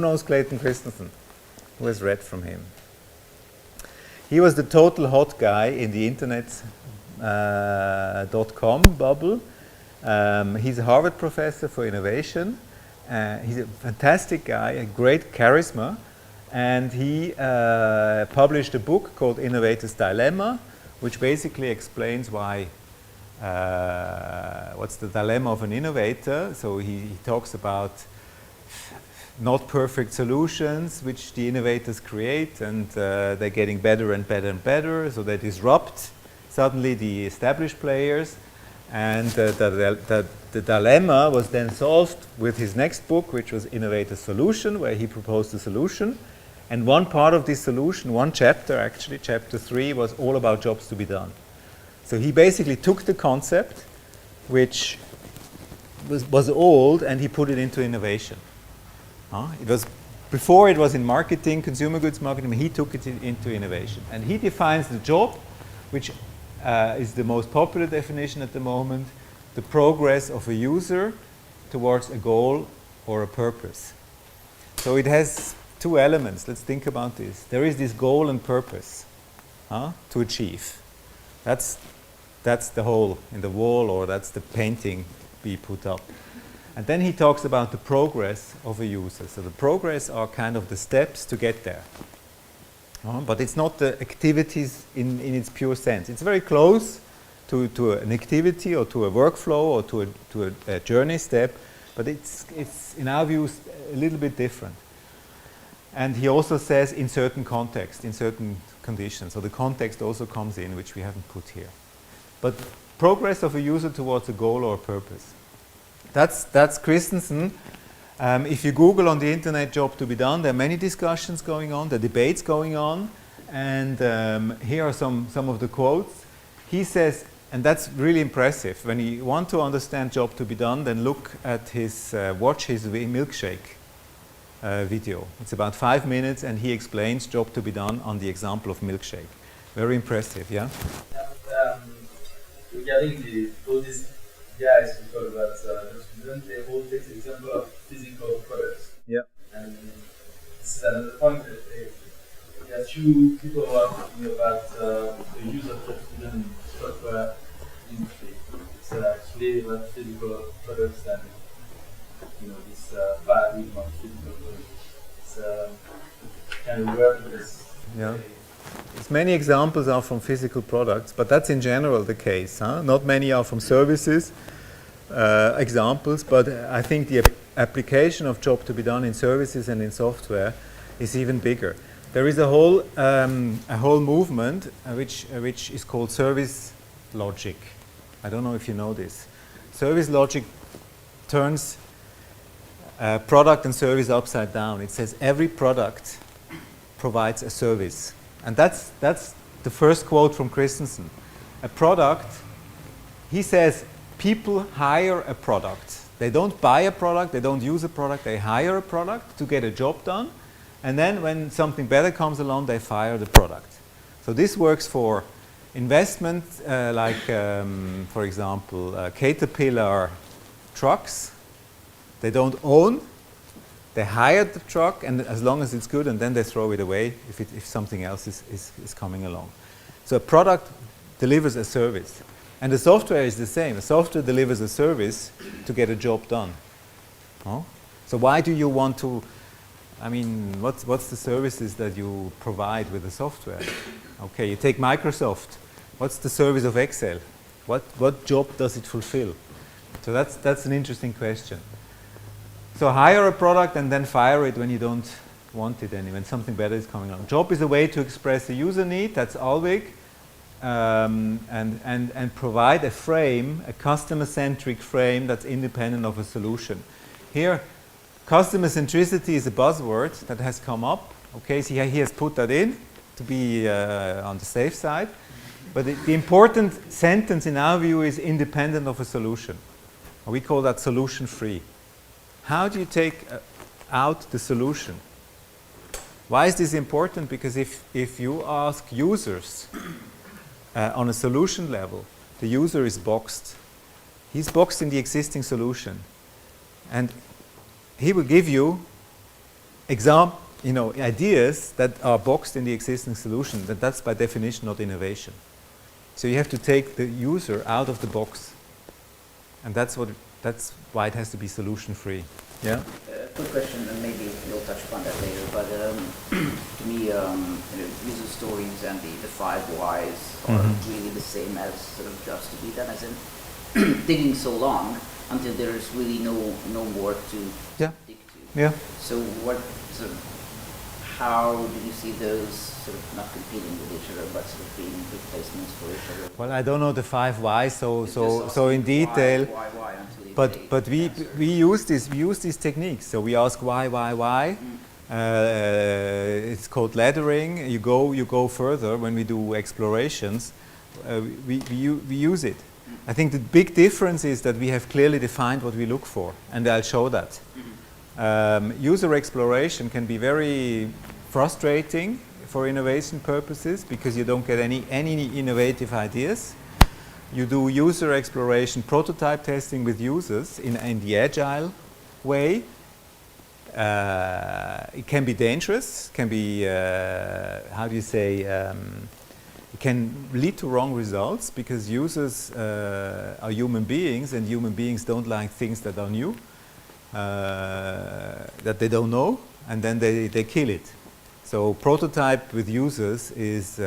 knows Clayton Christensen? Who has read from him? He was the total hot guy in the internet .com bubble. He's a Harvard professor for innovation. He's a fantastic guy, a great charisma, and he published a book called Innovator's Dilemma, which basically explains why what's the dilemma of an innovator. So he talks about not perfect solutions which the innovators create, and they're getting better and better and better, so they disrupt suddenly the established players. And the dilemma was then solved with his next book, which was Innovator's Solution, where he proposed a solution. And one part of this solution, one chapter actually, chapter 3, was all about jobs to be done. So he basically took the concept, which was old, and he put it into innovation. It was before it was in marketing, consumer goods marketing. He took it into innovation, and he defines the job, which is the most popular definition at the moment: the progress of a user towards a goal or a purpose. So it has two elements. Let's think about this. There is this goal and purpose to achieve. That's the hole in the wall, or that's the painting we put up. And then he talks about the progress of a user. So the progress are kind of the steps to get there. But it's not the activities in its pure sense. It's very close to an activity or to a workflow or to a journey step, but it's in our view a little bit different. And he also says in certain contexts, in certain conditions. So the context also comes in, which we haven't put here. But progress of a user towards a goal or a purpose. That's Christensen. If you Google on the internet job to be done, there are many discussions going on, there are debates going on, and here are some of the quotes. He says, and that's really impressive, when you want to understand job to be done, then look at his, watch his milkshake video. It's about 5 minutes, and he explains job to be done on the example of milkshake. Very impressive, yeah? Regarding all these guys who talk about students, they all take the example of physical products. Yeah. And this is another point that there are few people who are talking about the use of student in software industry. It's actually about physical products and this paradigm of physical products. It's kind of weird because as many examples are from physical products, but that's in general the case. Not many are from services examples, but I think the application of job to be done in services and in software is even bigger. There is a whole movement which is called service logic. I don't know if you know this. Service logic turns product and service upside down. It says every product provides a service. And that's the first quote from Christensen. A product, he says, people hire a product. They don't buy a product, they don't use a product, they hire a product to get a job done. And then when something better comes along, they fire the product. So this works for investment, like, for example, Caterpillar trucks. They don't own. They hire the truck, and as long as it's good, and then they throw it away if something else is coming along. So a product delivers a service. And the software is the same. The software delivers a service to get a job done. So why do you want to, what's the services that you provide with the software? Okay, you take Microsoft. What's the service of Excel? What job does it fulfill? So that's an interesting question. So hire a product and then fire it when you don't want it anymore, when something better is coming along. Job is a way to express a user need, that's Alvig, and provide a frame, a customer-centric frame that's independent of a solution. Here, customer centricity is a buzzword that has come up. Okay, so he has put that in to be on the safe side. But the important sentence in our view is independent of a solution. We call that solution-free. How do you take out the solution? Why is this important? Because if you ask users on a solution level, the user is boxed. He's boxed in the existing solution. And he will give you ideas that are boxed in the existing solution, that's by definition not innovation. So you have to take the user out of the box, and that's why it has to be solution free. Yeah. Quick question, and maybe you'll touch upon that later. But to me, user stories and the 5 whys are really the same as sort of jobs to be done, as in digging so long until there is really no more to dig to. Yeah. So how do you see those sort of not competing with each other, but sort of being replacements for each other? Well, I don't know the 5 whys so in detail. Why until you But we use these techniques. So we ask why. It's called laddering. You go further when we do explorations. We use it. I think the big difference is that we have clearly defined what we look for, and I'll show that. User exploration can be very frustrating for innovation purposes because you don't get any innovative ideas. You do user exploration, prototype testing with users in the agile way. It can be dangerous, can be, it can lead to wrong results because users are human beings, and human beings don't like things that are new, that they don't know, and then they kill it. So prototype with users is,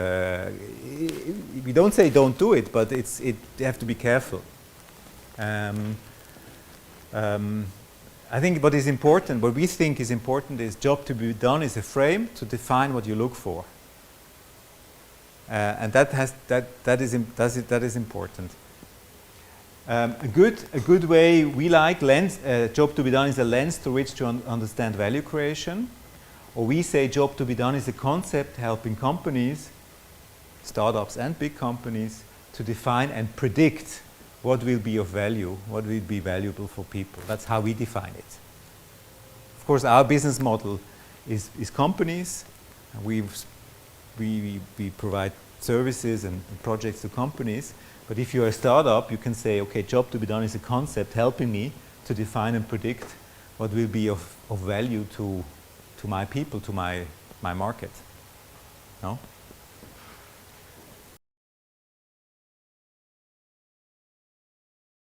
we don't say don't do it, but you have to be careful. I think what we think is important is job to be done is a frame to define what you look for. And that is important. A good way we like job to be done is a lens through which to understand value creation. Or we say job to be done is a concept helping companies, startups and big companies, to define and predict what will be of value, what will be valuable for people. That's how we define it. Of course, our business model is companies. We provide services and projects to companies. But if you're a startup, you can say, okay, job to be done is a concept helping me to define and predict what will be of value to my people, to my market. No?